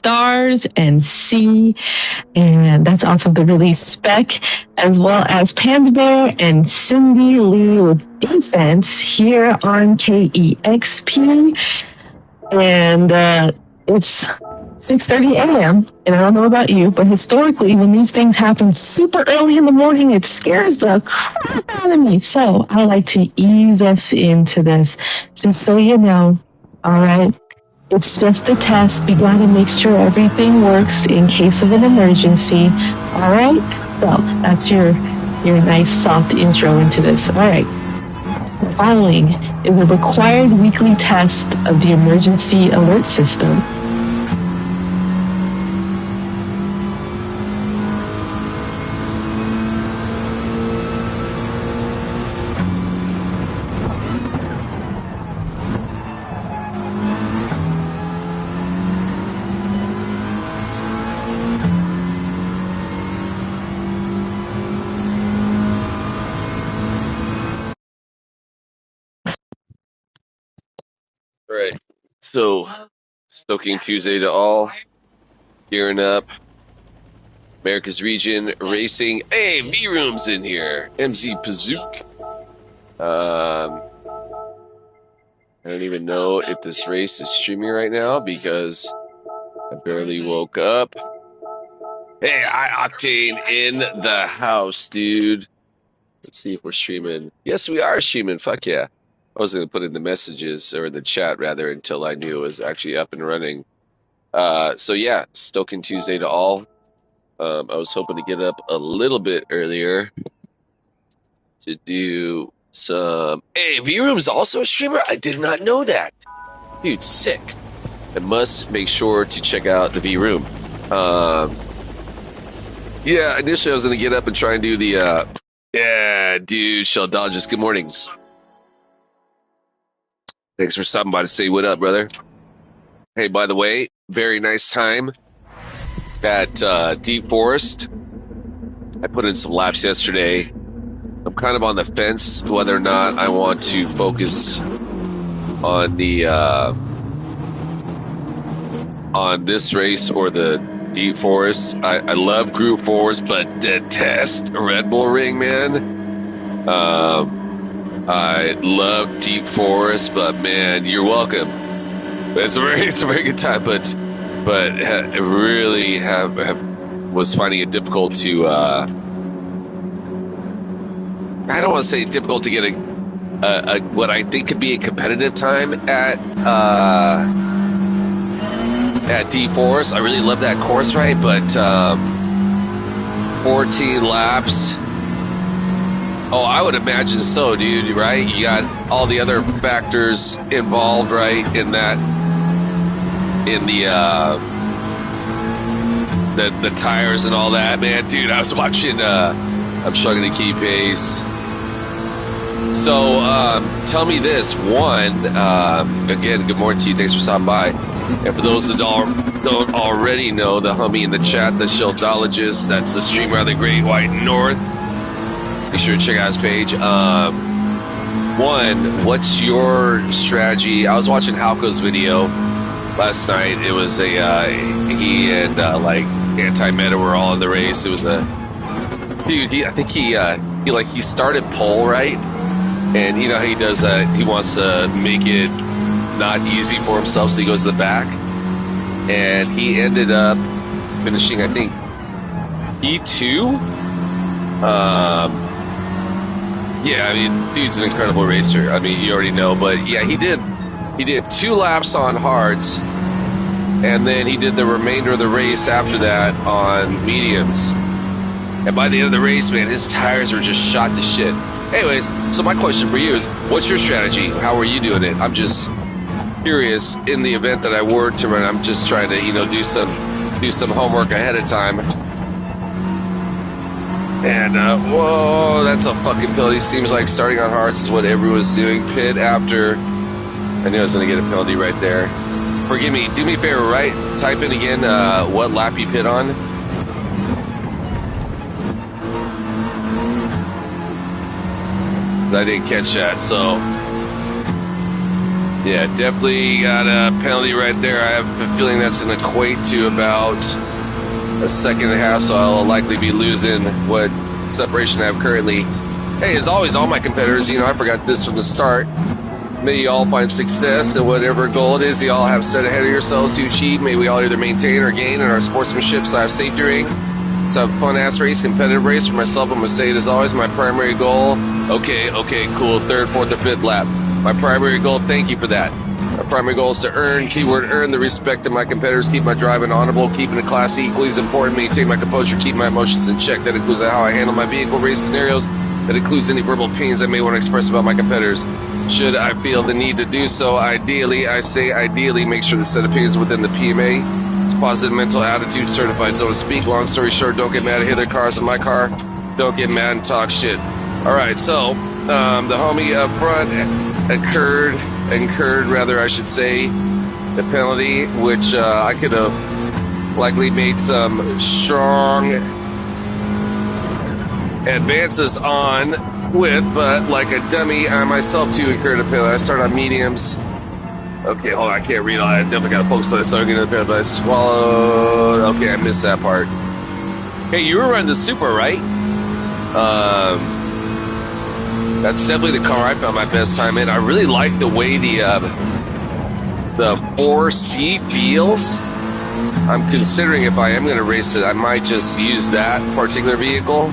Stars and Sea, and that's off of the release Spec, as well as Panda Bear and Cindy Lee with Defense here on KEXP. And it's 6:30 a.m. and I don't know about you, but historically, when these things happen super early in the morning, it scares the crap out of me. So I like to ease us into this, just so you know. All right, it's just a test. We gotta make sure everything works in case of an emergency. All right, so that's your nice soft intro into this. All right. The following is a required weekly test of the emergency alert system. All right, so Stoking Tuesday to all, gearing up, America's Region Racing. Hey, V-Room's in here, MZ Pazook. I don't even know if this race is streaming right now because I barely woke up. Hey, iOctane in the house, dude. Let's see if we're streaming. Yes, we are streaming. Fuck yeah. I was going to put in the messages, or in the chat rather, until I knew it was actually up and running. So yeah, Stoking Tuesday to all. I was hoping to get up a little bit earlier to do some... Hey, V-Room's also a streamer? I did not know that. Dude, sick. I must make sure to check out the V-Room. Yeah, initially I was going to get up and try and do the... yeah, dude, Shell Dodges, good morning. Thanks for stopping by to say what up, brother. Hey, by the way, very nice time at Deep Forest. I put in some laps yesterday. I'm kind of on the fence whether or not I want to focus on the on this race or the Deep Forest. I love Group 4s, but detest Red Bull Ring, man. I love Deep Forest, but man, you're welcome. It's a very good time, but it really was finding it difficult to. I don't want to say difficult to get a what I think could be a competitive time at Deep Forest. I really love that course, right? But 14 laps. Oh, I would imagine so, dude, right? You got all the other factors involved, right, in that, in the tires and all that, man. Dude, I was watching, I'm struggling to keep pace. So, tell me this. One, again, good morning to you. Thanks for stopping by. And for those that don't already know, the homie in the chat, the Sheldologist, that's the streamer of the Great White North. Make sure to check out his page. One, what's your strategy? I was watching Halco's video last night. It was he and like Anti-Meta were all in the race. It was a dude. I think he started pole, right? And you know how he does that. He wants to make it not easy for himself, so he goes to the back. And he ended up finishing, I think, E2. Yeah, I mean, dude's an incredible racer. I mean, you already know, but yeah, he did 2 laps on hards, and then he did the remainder of the race after that on mediums. And by the end of the race, man, his tires were just shot to shit. Anyways, so my question for you is, what's your strategy? How are you doing it? I'm just curious. In the event that I were to run, I'm just trying to, do some homework ahead of time. And, whoa, that's a fucking penalty. Seems like starting on hards is what everyone's doing. Pit after. I knew I was going to get a penalty right there. Forgive me. Do me a favor, right? Type in again what lap you pit on. Because I didn't catch that, so. Yeah, definitely got a penalty right there. I have a feeling that's going to equate to about a second and a half, so I'll likely be losing what separation I have currently. Hey, as always, all my competitors, I forgot this from the start. May you all find success in whatever goal it is you all have set ahead of yourselves to achieve. May we all either maintain or gain in our sportsmanship/safety ring. It's a fun-ass race, competitive race. For myself, I'm going to say it as always, my primary goal. Okay, cool. Third, fourth, or fifth lap. My primary goal, thank you for that. My primary goal is to earn the respect of my competitors, keep my driving honorable, keeping it classy, equally as important, maintain my composure, keep my emotions in check. That includes how I handle my vehicle race scenarios. That includes any verbal opinions I may want to express about my competitors. Should I feel the need to do so, ideally, make sure the set opinions within the PMA. It's positive mental attitude certified, so to speak. Long story short, don't get mad at other cars in my car. Don't get mad and talk shit. All right, so the homie up front incurred, I should say, the penalty, which I could have likely made some strong advances on with, but like a dummy, I myself too incurred a penalty. I started on mediums. Okay, hold on, I can't read all that. I definitely got to focus on it. So I'm getting the penalty, but I swallowed. Okay, I missed that part. Hey, you were running the Supra, right? That's definitely the car I found my best time in. I really like the way the 4C feels. I'm considering if I am going to race it, I might just use that particular vehicle.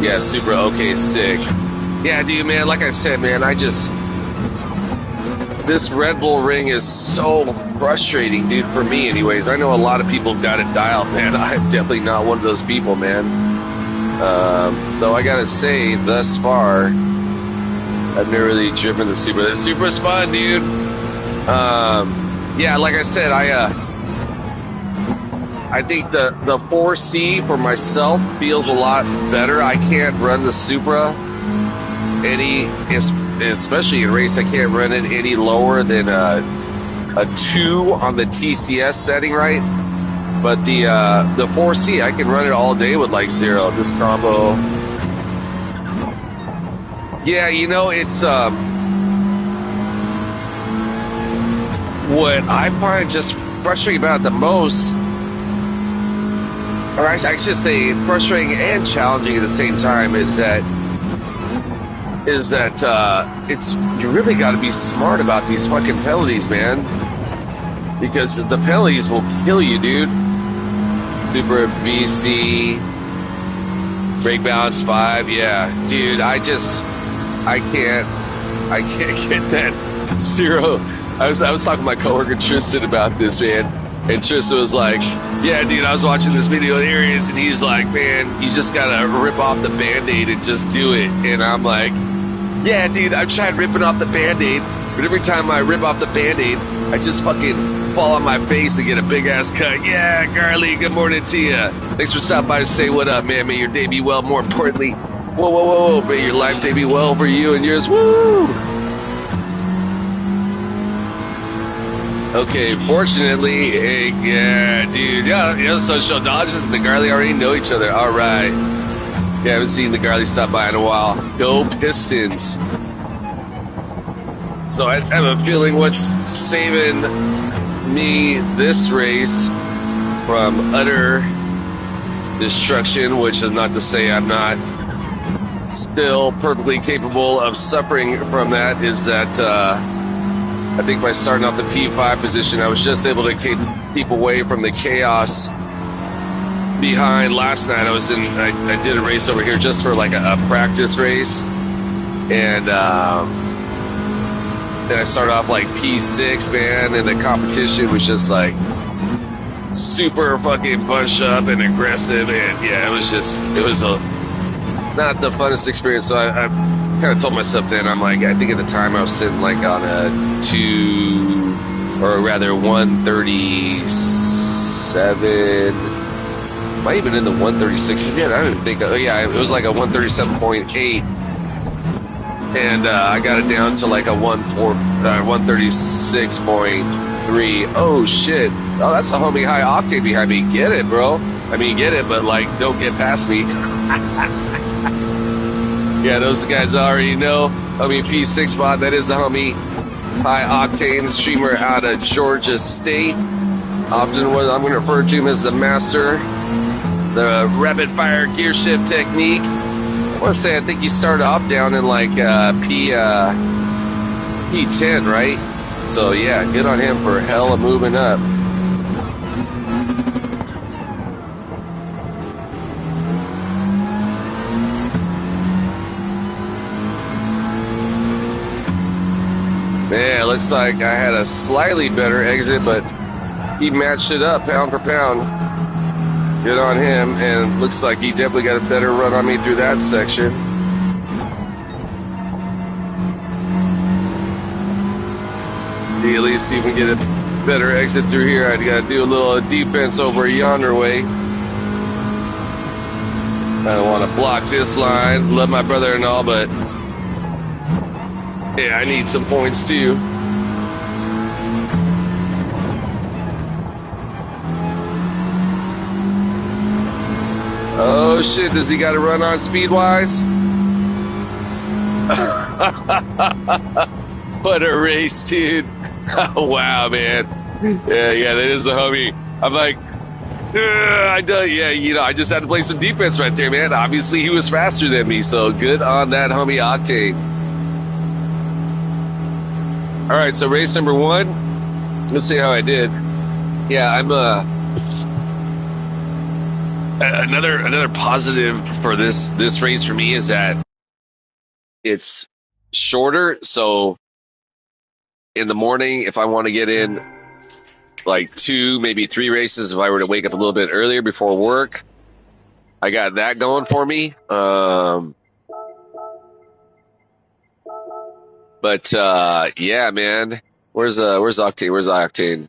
Yeah, Supra, okay, sick. Yeah, dude, man, like I said, man, this Red Bull ring is so frustrating, dude, for me anyways. I know a lot of people got it dialed, man. I'm definitely not one of those people, man. Though I gotta say, thus far, I've never really driven the Supra. The Supra's fun, dude. Yeah, like I said, I think the 4C for myself feels a lot better. I can't run the Supra especially in race, I can't run it any lower than a 2 on the TCS setting, right? But the 4C, I can run it all day with like 0. This combo. Yeah, it's what I find just frustrating about it the most, or I should say frustrating and challenging at the same time, is that you really got to be smart about these fucking penalties, man, because the penalties will kill you, dude. Super BC, brake balance 5, yeah, dude. I can't get that 0. I was talking to my coworker Tristan about this, man. And Tristan was like, yeah, dude, I was watching this video of Arius, and he's like, man, you just gotta rip off the Band-Aid and just do it. And I'm like, yeah, dude, I've tried ripping off the Band-Aid, but every time I rip off the Band-Aid, I just fucking fall on my face and get a big-ass cut. Yeah, Garley, good morning to you. Thanks for stopping by to say what up, man. May your day be well. More importantly, whoa, may your life day be well for you and yours. Woo! Okay, fortunately, yeah, dude, yeah, Social Dodges and the Garley already know each other. All right. Yeah, I haven't seen the Garley stop by in a while. Go Pistons. So I have a feeling what's saving me this race from utter destruction, which is not to say I'm not still perfectly capable of suffering from that, is that I think by starting off the P5 position, I was just able to keep away from the chaos behind. Last night I did a race over here just for like a practice race, and then I started off like P6, man, and the competition was just like super fucking bunched up and aggressive, and yeah, it was not the funnest experience. So I kind of told myself then, I'm like, I think at the time I was sitting like on a 137, might even in the 136. Yeah, I didn't think. Yeah, it was like a 137.8, and I got it down to like a 136.3. Oh shit! Oh, that's a homie high octane behind me. Get it, bro. I mean, get it, but like, don't get past me. Yeah, those guys already know. Homie P6 Spot, that is the homie high octane streamer out of Georgia State. Often what I'm going to refer to him as the master, the rapid fire gear shift technique. I want to say I think he started off down in like P10, right? So yeah, good on him for hella moving up. Man, it looks like I had a slightly better exit, but he matched it up pound for pound. Good on him, and looks like he definitely got a better run on me through that section. At least see if we can get a better exit through here. I got to do a little defense over yonder way. I don't want to block this line. Love my brother and all, but yeah, I need some points too. Oh shit, does he got to run on speed-wise? What a race, dude. Oh, wow, man. Yeah, that is the homie. I'm like, I just had to play some defense right there, man. Obviously, he was faster than me, so good on that homie Octane. All right, so race number 1. Let's see how I did. Yeah, I'm another positive for this race for me is that it's shorter. So in the morning, if I want to get in like 2, maybe 3 races, if I were to wake up a little bit earlier before work, I got that going for me. But yeah, man, where's Octane? Where's Octane?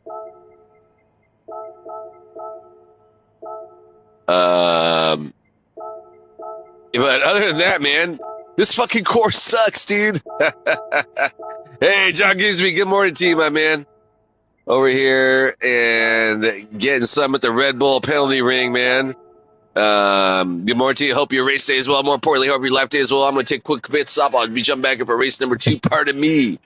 But other than that, man, this fucking course sucks, dude. Hey, John Gisby, good morning to you, my man. Over here and getting some at the Red Bull penalty ring, man. Good morning to you. Hope your race day as well. More importantly, hope your life day as well. I'm going to take a quick pit stop. I'll be jumping back in for race number 2. Pardon me.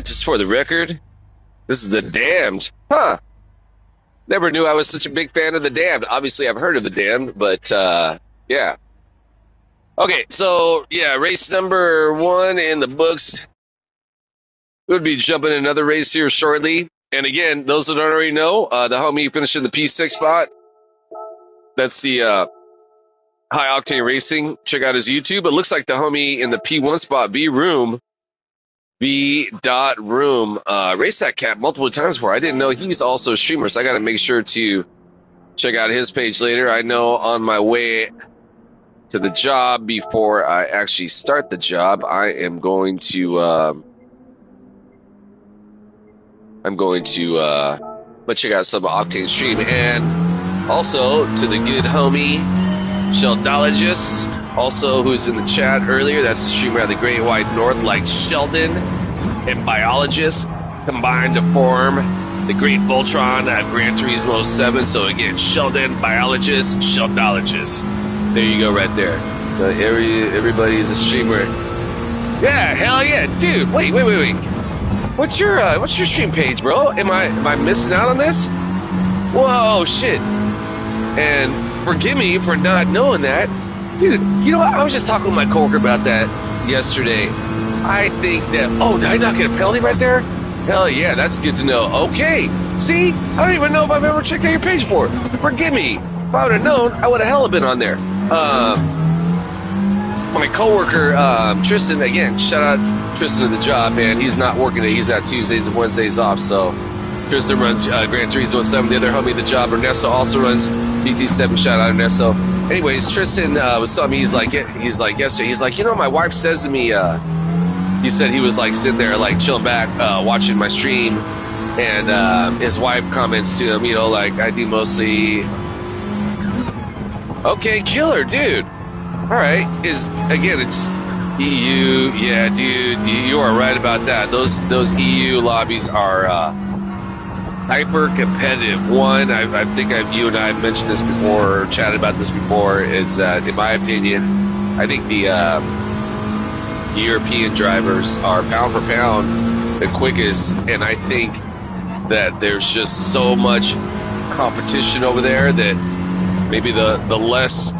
Just for the record, this is The Damned. Huh. Never knew I was such a big fan of The Damned. Obviously, I've heard of The Damned, but yeah. Okay, so yeah, race number 1 in the books. We'll be jumping another race here shortly. And again, those that don't already know, the homie finished in the P6 spot. That's the High Octane Racing. Check out his YouTube. It looks like the homie in the P1 spot, B.Room, raced that cat multiple times before. I didn't know he's also a streamer, so I got to make sure to check out his page later. I know on my way to the job, before I actually start the job, I am going to check out some Octane stream. And also to the good homie Sheldologist, also who's in the chat earlier. That's the streamer out of the Great White North, like Sheldon and Biologist combined to form the Great Voltron at Gran Turismo 7. So again, Sheldon, Biologist, Sheldologist. There you go, right there. Everybody is a streamer. Yeah, hell yeah, dude. Wait. What's your stream page, bro? Am I missing out on this? Whoa, shit. And forgive me for not knowing that. Dude, you know what? I was just talking with my coworker about that yesterday. I think that, oh, did I not get a penalty right there? Hell yeah, that's good to know. Okay, see? I don't even know if I've ever checked out your page before. Forgive me. If I would have known, I would have hella been on there. My coworker, Tristan, again, shout out Tristan at the job, man. He's not working today. He's got Tuesdays and Wednesdays off, so Tristan runs Gran Turismo 7. The other homie at the job, Ernesto, also runs GT7. Shout out Ernesto. Anyways, Tristan was telling me, he's like yesterday, he's like, you know, my wife says to me, he said he was like sitting there like chilling back, watching my stream, and his wife comments to him, you know, like, I do mostly, okay, killer, dude. All right, it's EU, yeah, dude, you are right about that. Those EU lobbies are hyper competitive. One, I think you and I have mentioned this before, or chatted about this before, is that, in my opinion, I think the European drivers are pound for pound the quickest, and I think that there's just so much competition over there that maybe the less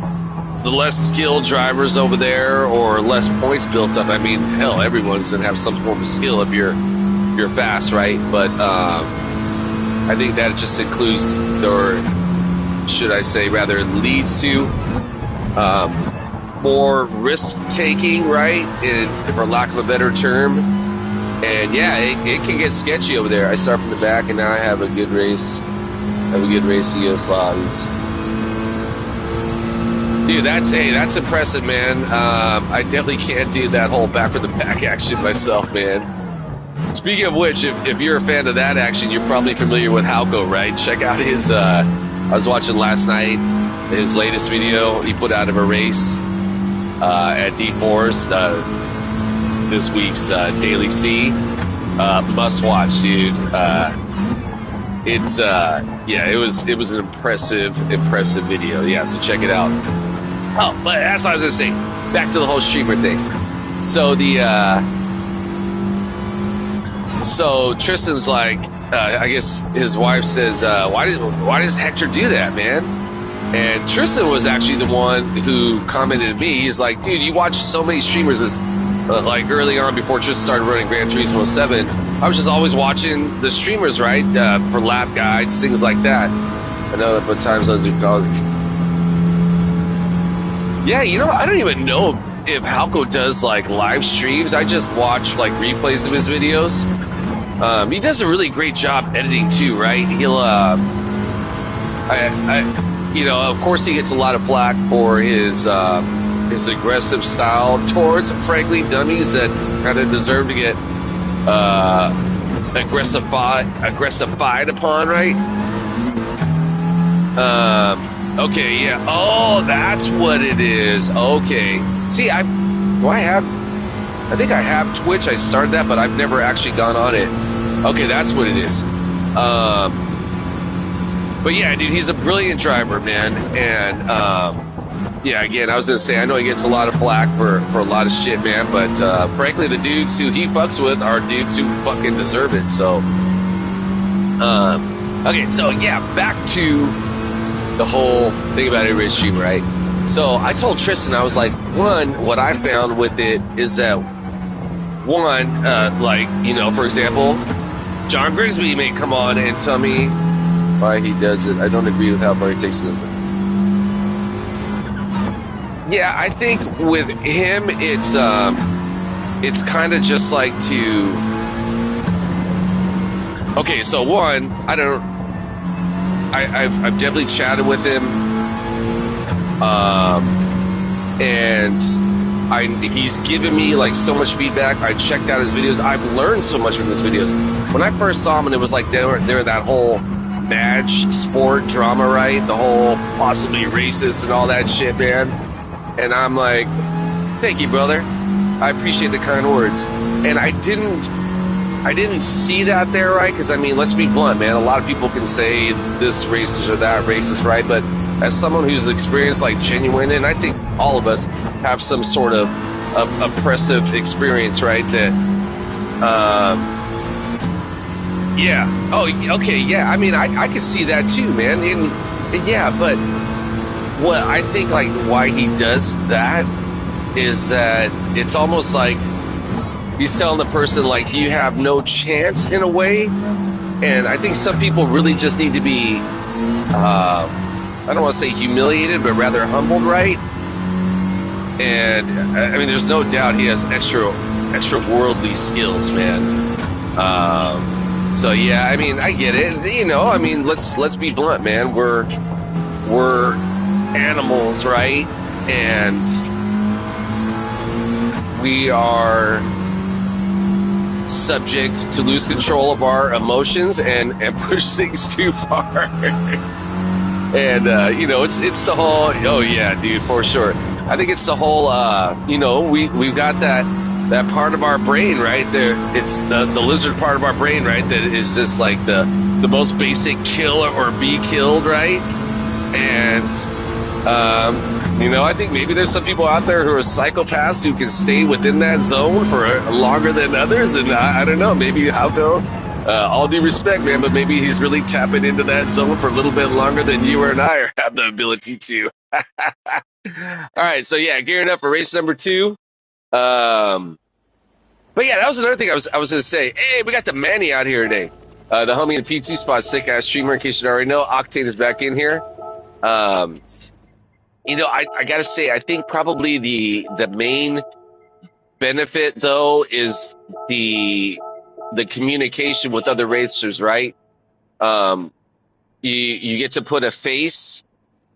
skilled drivers over there, or less points built up. I mean, hell, everyone's gonna have some form of skill if you're fast, right? But I think that just includes, or should I say rather leads to more risk taking, right? For lack of a better term. And yeah, it can get sketchy over there. I start from the back, and now I have a good race. Against lobbies. Dude, that's impressive, man. I definitely can't do that whole back from the back action myself, man. Speaking of which, if you're a fan of that action, you're probably familiar with Halco, right? Check out his, I was watching last night, his latest video he put out of a race at D-Force, this week's Daily C. Must watch, dude. It was an impressive video. Yeah, so check it out. Oh, but that's what I was gonna say. Back to the whole streamer thing. So so Tristan's like, I guess his wife says, why does Hector do that, man? And Tristan was actually the one who commented to me. He's like, dude, you watch so many streamers as like early on before Tristan started running Gran Turismo 7. I was just always watching the streamers, right? For lap guides, things like that. I know at times I was in college. Yeah, you know, I don't even know if Halco does like live streams. I just watch like replays of his videos. He does a really great job editing too, right? He'll, you know, of course he gets a lot of flack for his aggressive style towards, frankly, dummies that kind of deserve to get aggressified upon, right? Okay, yeah. Oh, that's what it is. Okay. See, I think I have Twitch. I started that, but I've never actually gone on it. Okay, that's what it is. But yeah, dude, he's a brilliant driver, man. And yeah, again, I was gonna say, I know he gets a lot of flack for a lot of shit, man. But frankly, the dudes who he fucks with are dudes who fucking deserve it. So, okay, so yeah, back to the whole thing about a race stream, right? So I told Tristan, I was like, one, what I found with it is that, one, like, you know, for example, John Grigsby may come on and tell me why he does it. I don't agree with how far he takes it. Yeah, I think with him, it's kind of just like to, okay, so one, I've definitely chatted with him, and he's given me like so much feedback. I checked out his videos. I've learned so much from his videos. When I first saw him, and it was like they were that whole match sport drama, right? The whole possibly racist and all that shit, man. And I'm like, thank you, brother. I appreciate the kind words. And I didn't see that there, right? Because, I mean, let's be blunt, man. A lot of people can say this racist or that racist, right? But as someone who's experienced, like, genuine, and I think all of us have some sort of oppressive experience, right? That, yeah. Oh, okay, yeah. I mean, I could see that too, man. And yeah, but what I think, like, why he does that is that it's almost like he's telling the person, like, you have no chance in a way. And I think some people really just need to be, I don't want to say humiliated, but rather humbled, right? And I mean, there's no doubt he has extra worldly skills, man. So yeah, I mean, I get it. You know, I mean, let's be blunt, man. We're animals, right? And we are subject to lose control of our emotions and push things too far. And you know, it's the whole, oh yeah, dude, for sure. I think it's the whole, you know, we've got that part of our brain, right there. It's the lizard part of our brain, right, that is just like the most basic kill or be killed, right? And you know, I think maybe there's some people out there who are psychopaths who can stay within that zone for longer than others, and I don't know, maybe I'll go. All due respect, man, but maybe he's really tapping into that zone for a little bit longer than you or I have the ability to. All right, so yeah, gearing up for race number 2. But yeah, that was another thing I was going to say. Hey, we got the Manny out here today. The homie in the P2 spot, sick ass streamer. In case you already know, Octane is back in here. You know, I got to say, I think probably the main benefit though is the communication with other racers, right? You get to put a face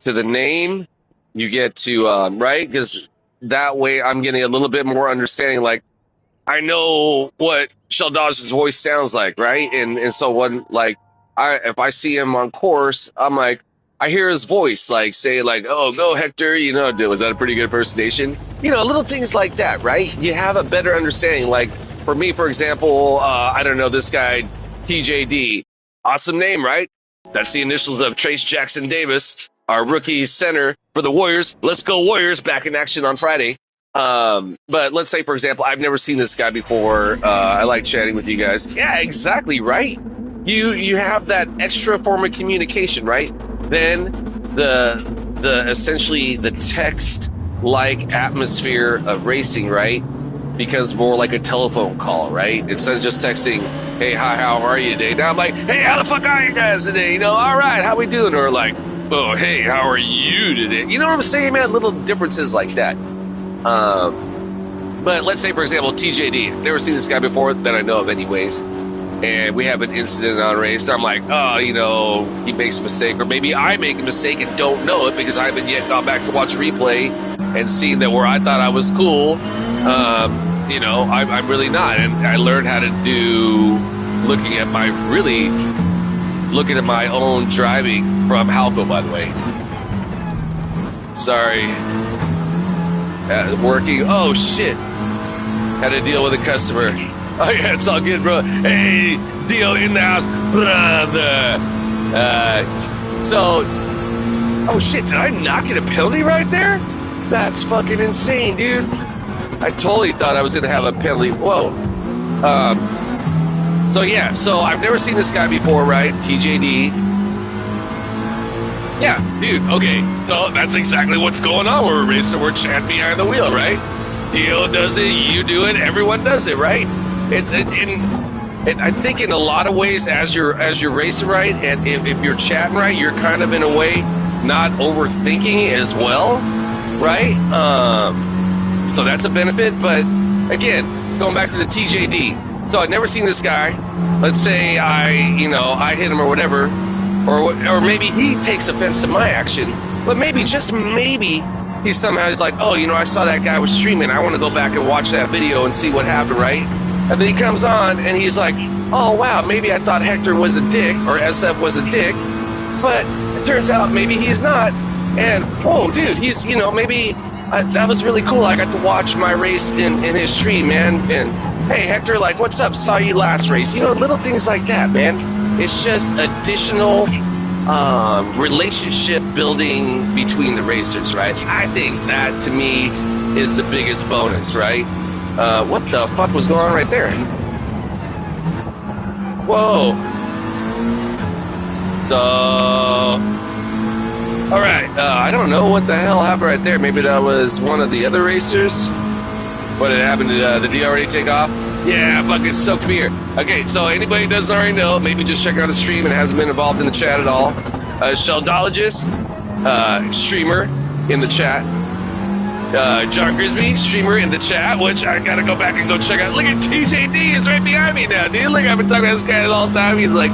to the name. You get to right, because that way I'm getting a little bit more understanding. Like, I know what Sheldash's voice sounds like, right? And so when, like, if I see him on course, I'm like, I hear his voice, like, say, like, oh, go Hector, you know, was that a pretty good impersonation? You know, little things like that, right? You have a better understanding. Like, for me, for example, I don't know, this guy, TJD, awesome name, right? That's the initials of Trace Jackson Davis, our rookie center for the Warriors. Let's go Warriors, back in action on Friday. But let's say, for example, I've never seen this guy before. I like chatting with you guys. Yeah, exactly, right? You have that extra form of communication, right? Then the essentially the text-like atmosphere of racing, right, becomes more like a telephone call, right? Instead of just texting, hey, hi, how are you today? Now I'm like, hey, how the fuck are you guys today? You know, all right, how we doing? Or like, oh, hey, how are you today? You know what I'm saying, man? Little differences like that. But let's say, for example, TJD. Never seen this guy before that I know of anyways. And we have an incident on race. I'm like, oh, you know, he makes a mistake. Or maybe I make a mistake and don't know it because I haven't yet gone back to watch a replay and seen that where I thought I was cool, you know, I'm really not. And I learned how to do looking at my own driving from Halco, by the way. Sorry. Working. Oh, shit. Had to deal with a customer. Oh, yeah, it's all good, bro. Hey, Dio in the house, brother. Oh, shit, did I not get a penalty right there? That's fucking insane, dude. I totally thought I was going to have a penalty. Whoa. So, yeah, so I've never seen this guy before, right? TJD. Yeah, dude, okay. So that's exactly what's going on when we're racing. We're chatting behind the wheel, right? Dio does it, you do it, everyone does it, right? It's and I think in a lot of ways, as you're racing right, and if you're chatting right, you're kind of in a way not overthinking as well, right? So that's a benefit. But again, going back to the TJD. So I'd never seen this guy. Let's say I hit him or whatever, or maybe he takes offense to my action, but maybe, just maybe, he's like, oh, you know, I saw that guy was streaming. I want to go back and watch that video and see what happened, right? And then he comes on and he's like, oh, wow, maybe I thought Hector was a dick or SF was a dick, but it turns out maybe he's not. And, oh, dude, he's, you know, maybe that was really cool. I got to watch my race in his stream, man. And, hey, Hector, like, what's up? Saw you last race. You know, little things like that, man. It's just additional relationship building between the racers, right? I think that, to me, is the biggest bonus, right? What the fuck was going on right there? Whoa. So, All right, I don't know what the hell happened right there. Maybe that was one of the other racers. What had happened? Did he already take off? Yeah, fucking soaked beer. Okay, so anybody who doesn't already know, maybe just check out the stream and hasn't been involved in the chat at all. Sheldologist, streamer in the chat. John Grisby, streamer in the chat, which I gotta go back and go check out. Look at TJD, it's right behind me now, dude. Look, I've been talking about this guy all the time. He's like,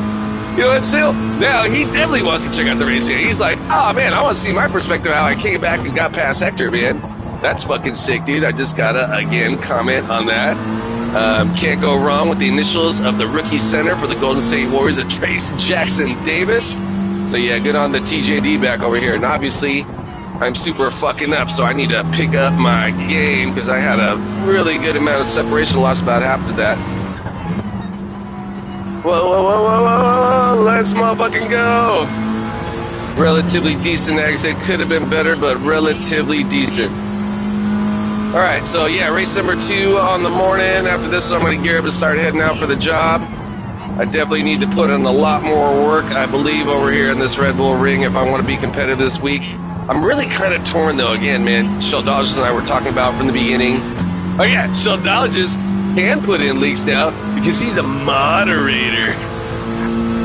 you know what, Sil? Now, he definitely wants to check out the race here. He's like, oh, man, I want to see my perspective how I came back and got past Hector, man. That's fucking sick, dude. I just gotta, again, comment on that. Can't go wrong with the initials of the rookie center for the Golden State Warriors of Trace Jackson Davis. So, yeah, good on the TJD back over here. And obviously, I'm super fucking up, so I need to pick up my game because I had a really good amount of separation, lost about half of that. Whoa, let's motherfucking go. Relatively decent exit. Could have been better, but relatively decent. All right, so yeah, race number 2 on the morning. After this, I'm going to gear up and start heading out for the job. I definitely need to put in a lot more work, I believe, over here in this Red Bull Ring if I want to be competitive this week. I'm really kind of torn, though. Again, man, Sheldologist and I were talking about from the beginning. Oh, yeah, Sheldologist can put in leaks now because he's a moderator.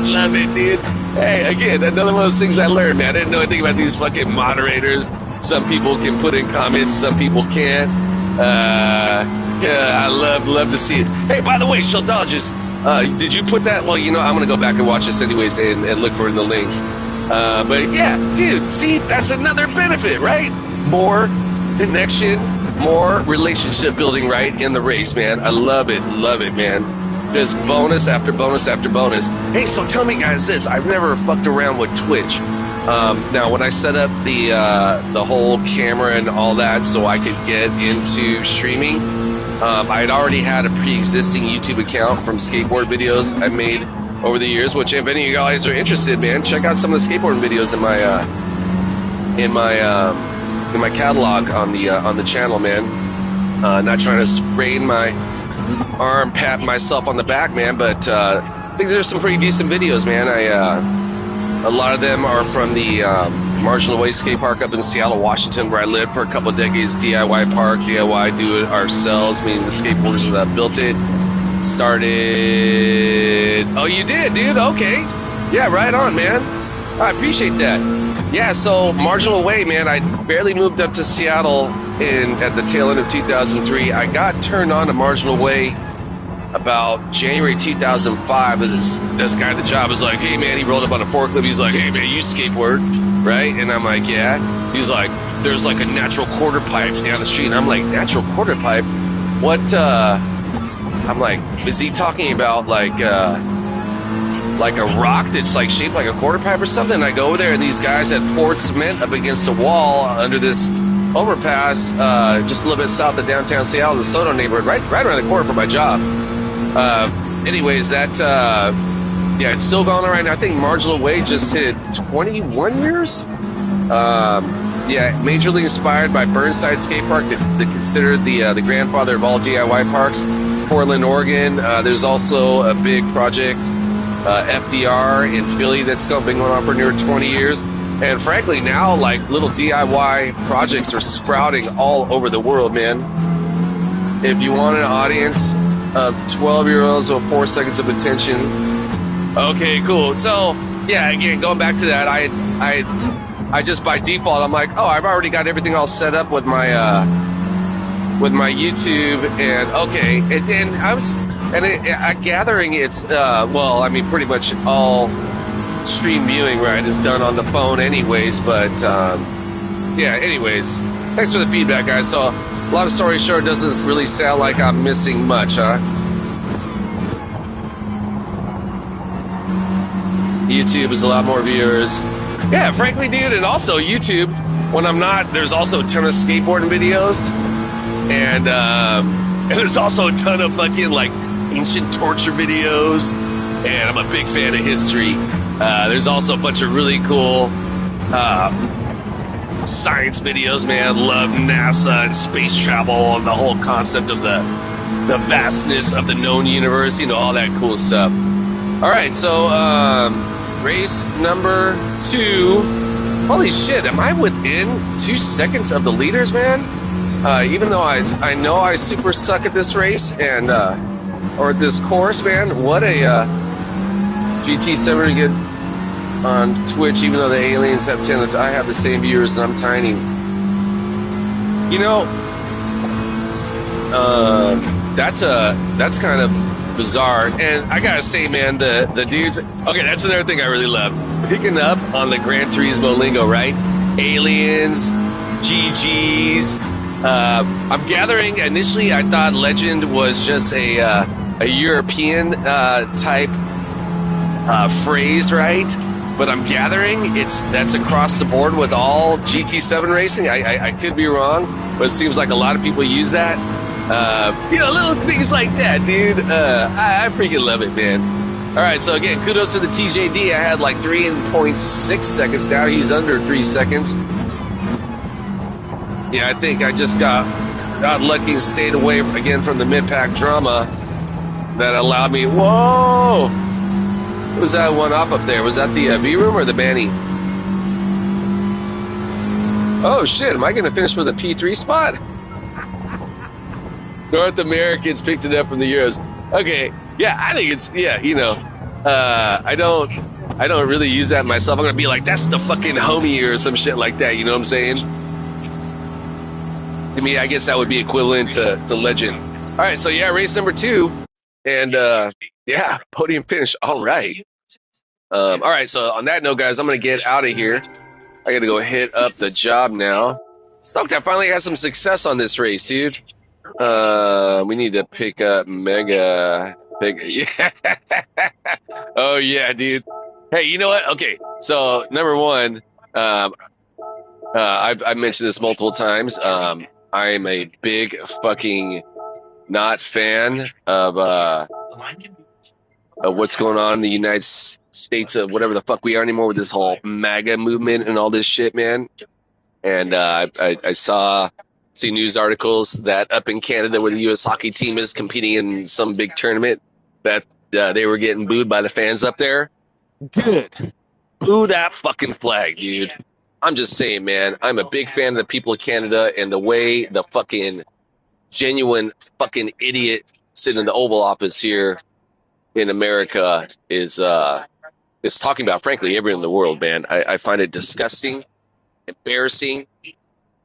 Love it, dude. Hey, again, another one of those things I learned, man. I didn't know anything about these fucking moderators. Some people can put in comments, some people can't. Yeah, I love to see it. Hey, by the way, Sheldologist, did you put that? Well, you know, I'm going to go back and watch this anyways and look for it in the links. But yeah, dude, see, that's another benefit, right? More connection, more relationship building, right, in the race, man. I love it, man. Just bonus after bonus after bonus. Hey, so tell me, guys, this. I've never fucked around with Twitch. Now, when I set up the whole camera and all that so I could get into streaming, I had already had a pre-existing YouTube account from skateboard videos I made over the years, which if any of you guys are interested, man, check out some of the skateboarding videos in my catalog on the channel, man. Not trying to sprain my arm, pat myself on the back, man, but I think there's some pretty decent videos, man. A lot of them are from the Marginal Way Skate Park up in Seattle, Washington, where I lived for a couple of decades. DIY park, DIY, do it ourselves, meaning the skateboarders that built it. Started. Oh, you did, dude? Okay. Yeah, right on, man. I appreciate that. Yeah, so Marginal Way, man, I barely moved up to Seattle at the tail end of 2003. I got turned on to Marginal Way about January 2005. This guy at the job was like, hey, man, he rolled up on a forklift. He's like, hey, man, you skateboard, right? And I'm like, yeah. He's like, there's like a natural quarter pipe down the street. And I'm like, natural quarter pipe? What, I'm like, is he talking about like a rock that's like shaped like a quarter pipe or something? And I go over there and these guys had poured cement up against a wall under this overpass just a little bit south of downtown Seattle, the Soto neighborhood, right around the corner from my job. Anyways, that yeah, it's still going on right now. I think Marginal Way just hit 21 years. Yeah, majorly inspired by Burnside Skate Park, that considered the grandfather of all DIY parks. Portland, Oregon. There's also a big project, FDR in Philly, that's been going on for near 20 years. And frankly, now like little DIY projects are sprouting all over the world, man. If you want an audience of 12-year-olds with 4 seconds of attention, okay, cool. So yeah, again, going back to that, I just by default, I'm like, oh, I've already got everything all set up with my YouTube, and okay, and I'm gathering it's well, I mean, pretty much all stream viewing, right, is done on the phone anyways, but yeah, anyways, thanks for the feedback, guys. So long story short, doesn't really sound like I'm missing much, huh? YouTube is a lot more viewers. Yeah, frankly, dude, and also YouTube, when I'm not, there's also a ton of skateboarding videos, and there's also a ton of fucking like ancient torture videos, and I'm a big fan of history. There's also a bunch of really cool science videos, man. Love NASA and space travel and the whole concept of the vastness of the known universe, you know, all that cool stuff. All right, so race number 2 Holy shit, am I within 2 seconds of the leaders, man? Even though I know I super suck at this race and, or this course, man, what a, GT7 to get on Twitch, even though the aliens have 10, I have the same viewers and I'm tiny. You know, that's kind of bizarre. And I gotta say, man, the dudes, okay, that's another thing I really love. Picking up on the Gran Turismo lingo, right? Aliens, GGs. I'm gathering, initially I thought Legend was just a European type phrase, right? But I'm gathering that's across the board with all GT7 racing. I could be wrong, but it seems like a lot of people use that. Little things like that, dude. I freaking love it, man. All right, so again, kudos to the TJD. I had like 3.6 seconds. Now he's under 3 seconds. Yeah, I think I just got lucky and stayed away again from the mid-pack drama that allowed me. Whoa! What was that one up there? Was that the V room or the Manny? Oh shit! Am I going to finish with a P3 spot? North Americans picked it up from the Euros. Okay, yeah, I think it's I don't really use that myself. I'm gonna be like, that's the fucking homie or some shit like that. You know what I'm saying? To me, I guess that would be equivalent to Legend. All right, so yeah, race number 2, and yeah, podium finish. All right. All right, so on that note, guys, I'm gonna get out of here. I gotta go hit up the job now. Stoked I finally had some success on this race, dude. We need to pick up Mega. Yeah. Oh yeah, dude. Hey, you know what? Okay, so number one, I've mentioned this multiple times. I am a big fucking not fan of what's going on in the United States of whatever the fuck we are anymore with this whole MAGA movement and all this shit, man. And I see news articles that up in Canada where the U.S. hockey team is competing in some big tournament that they were getting booed by the fans up there. Dude, boo that fucking flag, dude. I'm just saying, man, I'm a big fan of the people of Canada and the way the fucking genuine fucking idiot sitting in the Oval Office here in America is talking about, frankly, everyone in the world, man. I find it disgusting, embarrassing,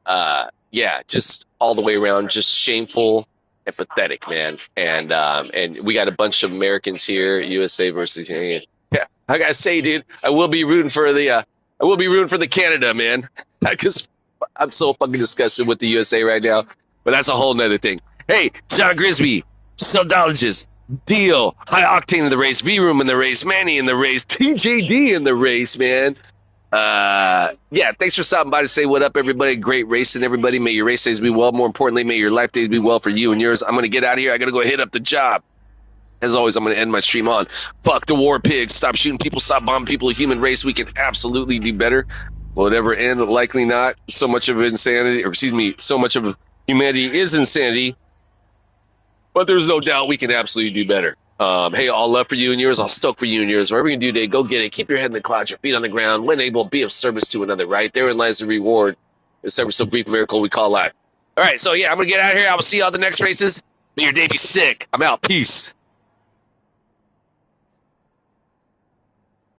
yeah, just all the way around, just shameful and pathetic, man. And we got a bunch of Americans here, USA versus Canada. Yeah, I gotta say, dude, I will be rooting for the Canada, man, because I'm so fucking disgusted with the USA right now. But that's a whole nother thing. Hey, John Grisby, Subdologist, Deal, High Octane in the race, V-Room in the race, Manny in the race, TJD in the race, man. Yeah, thanks for stopping by to say what up, everybody. Great racing, everybody. May your race days be well. More importantly, may your life days be well for you and yours. I'm going to get out of here. I got to go hit up the job. As always, I'm going to end my stream on fuck the war pigs. Stop shooting people. Stop bombing people. Human race. We can absolutely do better. Will it ever end? Likely not. So much of insanity, or excuse me, so much of humanity is insanity. But there's no doubt we can absolutely do better. Hey, all love for you and yours. I'll stoke for you and yours. Whatever you can do today, go get it. Keep your head in the clouds, your feet on the ground. When able, be of service to another, right? Therein lies the reward. This ever so brief miracle we call life. All right, so yeah, I'm going to get out of here. I will see you on the next races. May your day be sick. I'm out. Peace.